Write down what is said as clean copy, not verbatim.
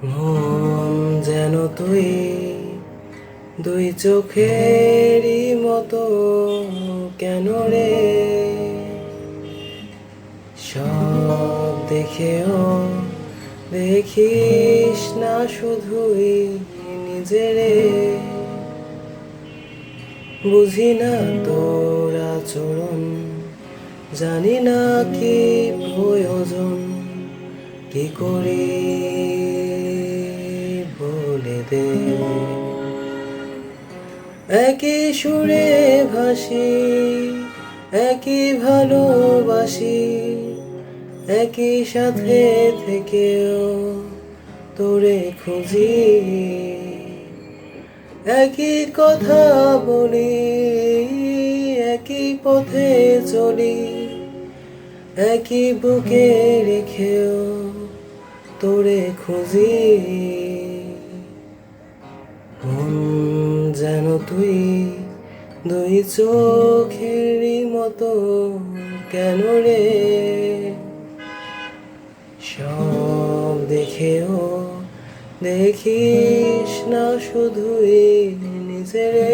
মন যেন তুই দুই চোখেরই মতো কেন রে, সব দেখেও দেখিস না শুধুই নিজেরে। বুঝি না তোর আচরণ, জানি না কি প্রয়োজন, কি করি বলে দে। একই সুরে ভাসি, একই ভালোবাসি, একই সাথে থেকেও তোরে খুঁজি। একই কথা বলি, একই পথে চলি, একই বুকে রেখেও তোরে খুঁজি। মন যেন তুই দুই চোখেরই মতো কেন রে, সব দেখেও দেখিস না শুধুই নিজেরে।